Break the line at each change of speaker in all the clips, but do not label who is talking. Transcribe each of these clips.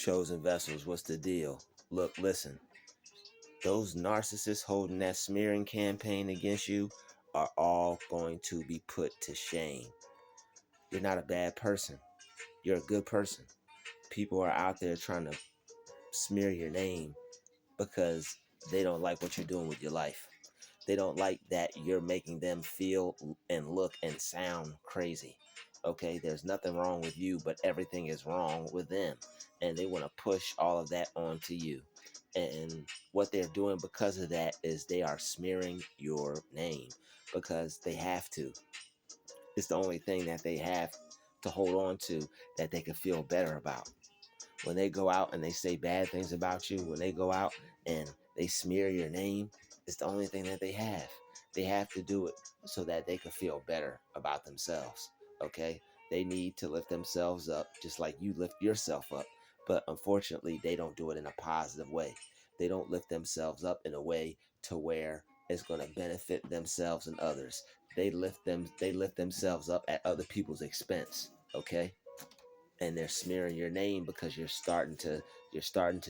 Chosen vessels, what's the deal? Look, listen, those narcissists holding that smearing campaign against you are all going to be put to shame. You're not a bad person. You're a good person. People are out there trying to smear your name because they don't like what you're doing with your life. They don't like that you're making them feel and look and sound crazy. Okay, there's nothing wrong with you, but everything is wrong with them. And they want to push all of that onto you. And what they're doing because of that is they are smearing your name because they have to. It's the only thing that they have to hold on to that they can feel better about. When they go out and they say bad things about you, when they go out and they smear your name, it's the only thing that they have. They have to do it so that they can feel better about themselves. Okay? They need to lift themselves up just like you lift yourself up. But unfortunately, they don't do it in a positive way. They don't lift themselves up in a way to where it's going to benefit themselves and others. They lift themselves up at other people's expense. Okay? And they're smearing your name because you're starting to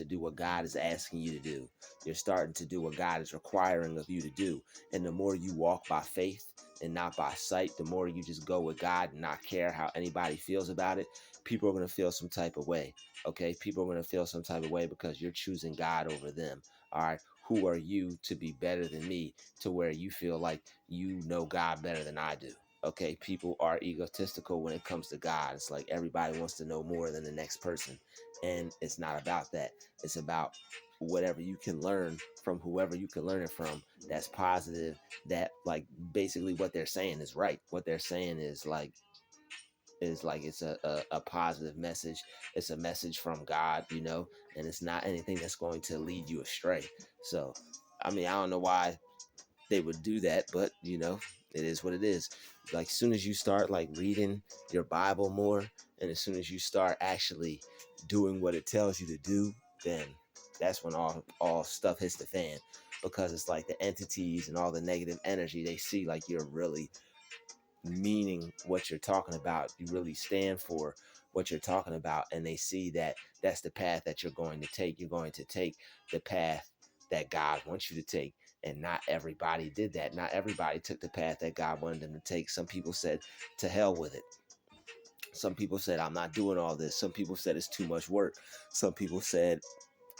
do what God is asking you to do. You're starting to do what God is requiring of you to do. And the more you walk by faith and not by sight, the more you just go with God and not care how anybody feels about it, people are going to feel some type of way. Okay? People are going to feel some type of way because you're choosing God over them. All right? Who are you to be better than me to where you feel like you know God better than I do? Okay, people are egotistical when it comes to God. It's like everybody wants to know more than the next person. And it's not about that. It's about whatever you can learn from whoever you can learn it from that's positive, that like basically what they're saying is right. What they're saying is like it's a positive message. It's a message from God, and it's not anything that's going to lead you astray. So I mean, I don't know why they would do that, but it is what it is. Like, as soon as you start like reading your Bible more, and as soon as you start actually doing what it tells you to do, then that's when all stuff hits the fan. Because it's like the entities and all the negative energy, they see like you're really meaning what you're talking about. You really stand for what you're talking about, and they see that that's the path that you're going to take. You're going to take the path that God wants you to take. And not everybody did that. Not everybody took the path that God wanted them to take. Some people said, to hell with it. Some people said, I'm not doing all this. Some people said it's too much work. Some people said,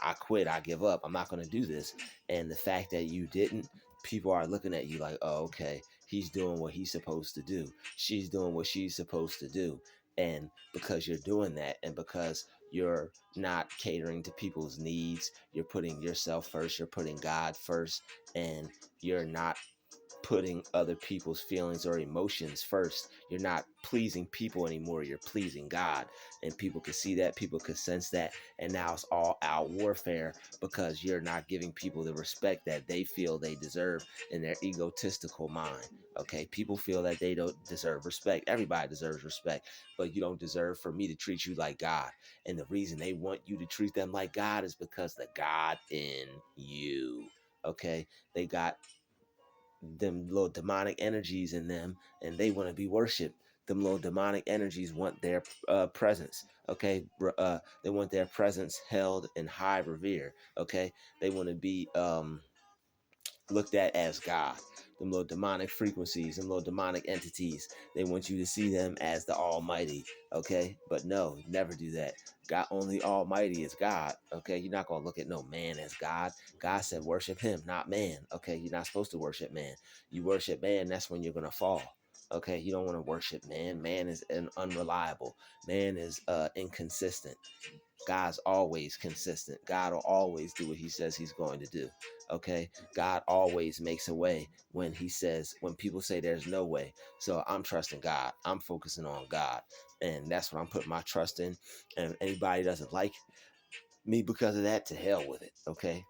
I quit, I give up, I'm not going to do this. And the fact that you didn't, people are looking at you like, oh, okay, he's doing what he's supposed to do. She's doing what she's supposed to do. And because you're doing that, and because you're not catering to people's needs, you're putting yourself first, you're putting God first, and you're not putting other people's feelings or emotions first. You're not pleasing people anymore. You're pleasing God. And people can see that. People can sense that. And now it's all out warfare because you're not giving people the respect that they feel they deserve in their egotistical mind. Okay, people feel that they don't deserve respect. Everybody deserves respect, but you don't deserve for me to treat you like God. And the reason they want you to treat them like God is because the God in you. Okay, they got them little demonic energies in them, and they want to be worshipped. Them little demonic energies want their presence. Okay, they want their presence held in high revere. Okay, they want to be looked at as God. Them little demonic frequencies, them little demonic entities, they want you to see them as the Almighty. Okay, but no, never do that. God, only Almighty is God. Okay, you're not gonna look at no man as God. God said worship him, not man. Okay, you're not supposed to worship man. You worship man, that's when you're gonna fall. Okay, you don't want to worship man. Man is unreliable. Man is inconsistent. God's always consistent. God will always do what he says he's going to do. Okay, God always makes a way when people say there's no way. So I'm trusting God. I'm focusing on God, and that's what I'm putting my trust in. And if anybody doesn't like me because of that, to hell with it. Okay,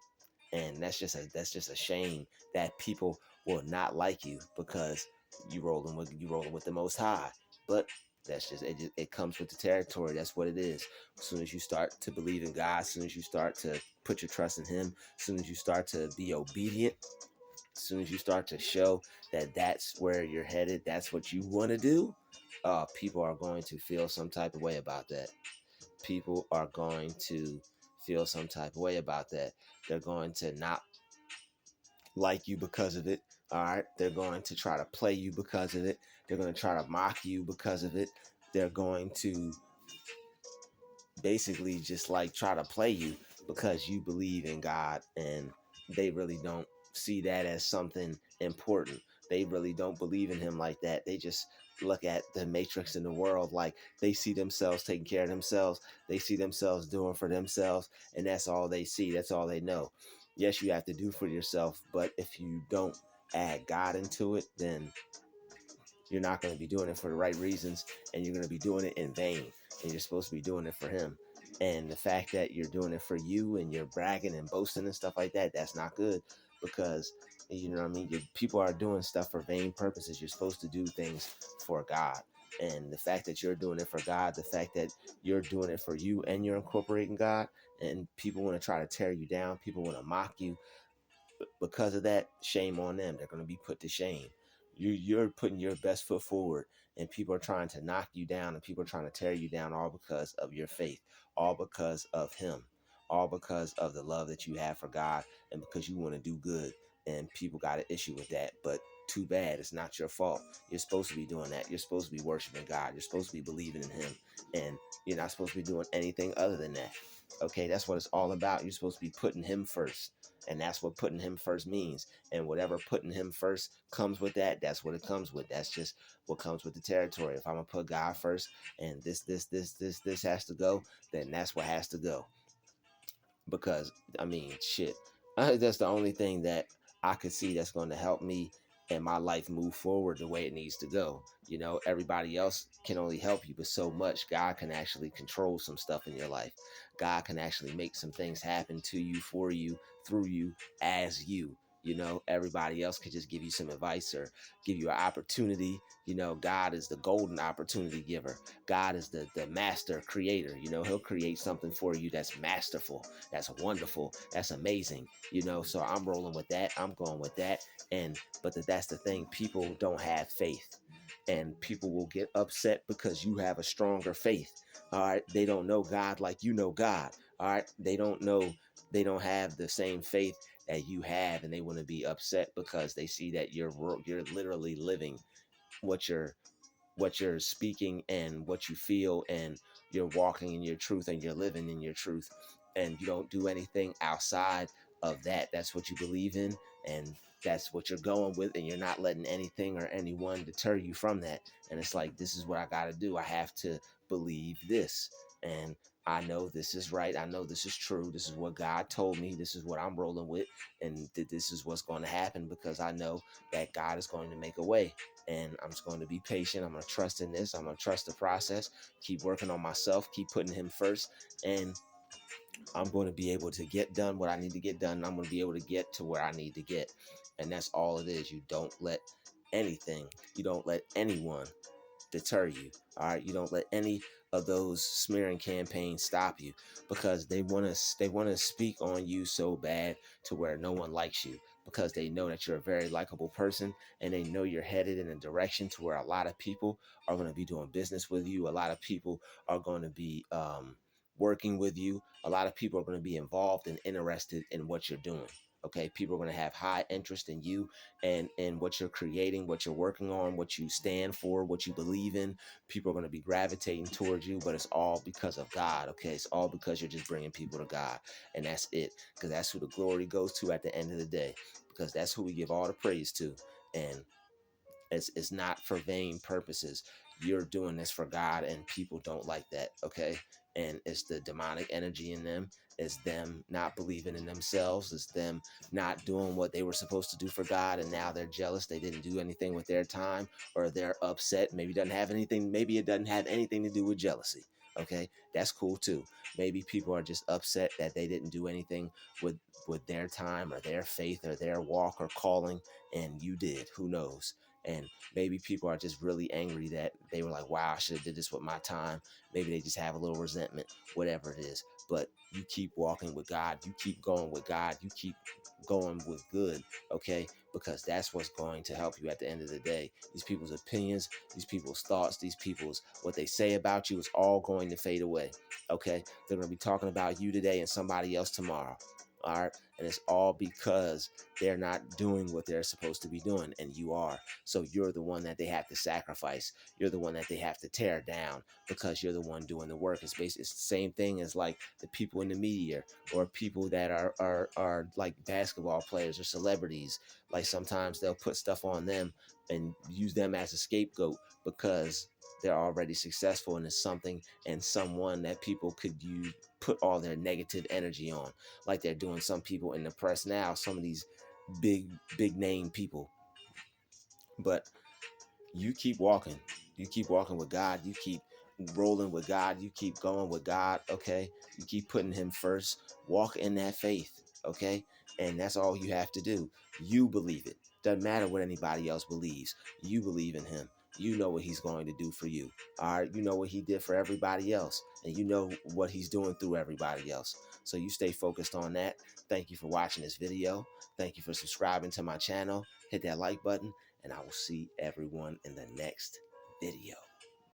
and that's just a shame that people will not like you because you rolling with the Most High. But it comes with the territory. That's what it is. As soon as you start to believe in God, as soon as you start to put your trust in him, as soon as you start to be obedient, as soon as you start to show that that's where you're headed, that's what you want to do, people are going to feel some type of way about that. people are going to feel some type of way about that. They're going to not like you because of it. All right. They're going to try to play you because of it. They're going to try to mock you because of it. They're going to basically just like try to play you because you believe in God, and they really don't see that as something important. They really don't believe in him like that. They just look at the matrix in the world like they see themselves taking care of themselves. They see themselves doing for themselves, and that's all they see. That's all they know. Yes, you have to do for yourself, but if you don't add God into it, then you're not going to be doing it for the right reasons, and you're going to be doing it in vain, and you're supposed to be doing it for him. And the fact that you're doing it for you and you're bragging and boasting and stuff like that, that's not good, because you know what I mean, people are doing stuff for vain purposes. You're supposed to do things for God. And the fact that you're doing it for God, the fact that you're doing it for you and you're incorporating God, and people want to try to tear you down, people want to mock you, because of that, shame on them. They're going to be put to shame. You're putting your best foot forward, and people are trying to knock you down, and people are trying to tear you down, all because of your faith, all because of him, all because of the love that you have for God, and because you want to do good. And people got an issue with that, but too bad. It's not your fault. You're supposed to be doing that. You're supposed to be worshiping God. You're supposed to be believing in him, and you're not supposed to be doing anything other than that. Okay, that's what it's all about. You're supposed to be putting him first, and that's what putting him first means. And whatever putting him first comes with that, that's what it comes with. That's just what comes with the territory. If I'm gonna put God first, and this has to go, then that's what has to go. Because I mean, shit, that's the only thing that I could see that's going to help me and my life move forward the way it needs to go. You know, everybody else can only help you, but so much. God can actually control some stuff in your life. God can actually make some things happen to you, for you, through you, as you. You know, everybody else could just give you some advice or give you an opportunity. You know, God is the golden opportunity giver. God is the master creator. You know, he'll create something for you that's masterful, that's wonderful, that's amazing. You know, so I'm rolling with that. I'm going with that. And but that's the thing. People don't have faith, and people will get upset because you have a stronger faith. All right, they don't know God like you know God. All right, they don't know. They don't have the same faith that you have, and they want to be upset because they see that you're literally living what you're speaking and what you feel, and you're walking in your truth and you're living in your truth, and you don't do anything outside of that. That's what you believe in, and that's what you're going with, and you're not letting anything or anyone deter you from that. And it's like, this is what I got to do. I have to believe this, and I know this is right. I know this is true. This is what God told me. This is what I'm rolling with, and this is what's going to happen, because I know that God is going to make a way. And I'm just going to be patient. I'm going to trust in this. I'm going to trust the process, keep working on myself, keep putting him first. And I'm going to be able to get done what I need to get done. And I'm going to be able to get to where I need to get. And that's all it is. You don't let anything, you don't let anyone deter you. All right, you don't let any of those smearing campaigns stop you, because they want to speak on you so bad to where no one likes you, because they know that you're a very likable person, and they know you're headed in a direction to where a lot of people are going to be doing business with you. A lot of people are going to be working with you. A lot of people are going to be involved and interested in what you're doing. Okay, people are going to have high interest in you and what you're creating, what you're working on, what you stand for, what you believe in. People are going to be gravitating towards you, but it's all because of God. Okay, it's all because you're just bringing people to God, and that's it. Because that's who the glory goes to at the end of the day. Because that's who we give all the praise to, and it's not for vain purposes. You're doing this for God, and people don't like that. Okay, and it's the demonic energy in them. It's them not believing in themselves. It's them not doing what they were supposed to do for God, and now they're jealous. They didn't do anything with their time, or they're upset. Maybe it doesn't have anything. Maybe it doesn't have anything to do with jealousy. Okay, that's cool too. Maybe people are just upset that they didn't do anything with their time or their faith or their walk or calling, and you did. Who knows? And maybe people are just really angry that they were like, wow, I should have did this with my time. Maybe they just have a little resentment, whatever it is. But you keep walking with God. You keep going with God. You keep going with good, okay? Because that's what's going to help you at the end of the day. These people's opinions, these people's thoughts, these people's what they say about you is all going to fade away, okay? They're going to be talking about you today and somebody else tomorrow. All right. And it's all because they're not doing what they're supposed to be doing, and you are. So you're the one that they have to sacrifice. You're the one that they have to tear down because you're the one doing the work. It's the same thing as like the people in the media or people that are like basketball players or celebrities. Like sometimes they'll put stuff on them and use them as a scapegoat because they're already successful and it's something and someone that people could use put all their negative energy on, like they're doing some people in the press now, some of these big name people. But you keep walking. You keep walking with God. You keep rolling with God. You keep going with God. Okay. You keep putting Him first. Walk in that faith. Okay. And that's all you have to do. You believe it. Doesn't matter what anybody else believes. You believe in Him. You know what He's going to do for you. All right. You know what He did for everybody else. And you know what He's doing through everybody else. So you stay focused on that. Thank you for watching this video. Thank you for subscribing to my channel. Hit that like button and I will see everyone in the next video.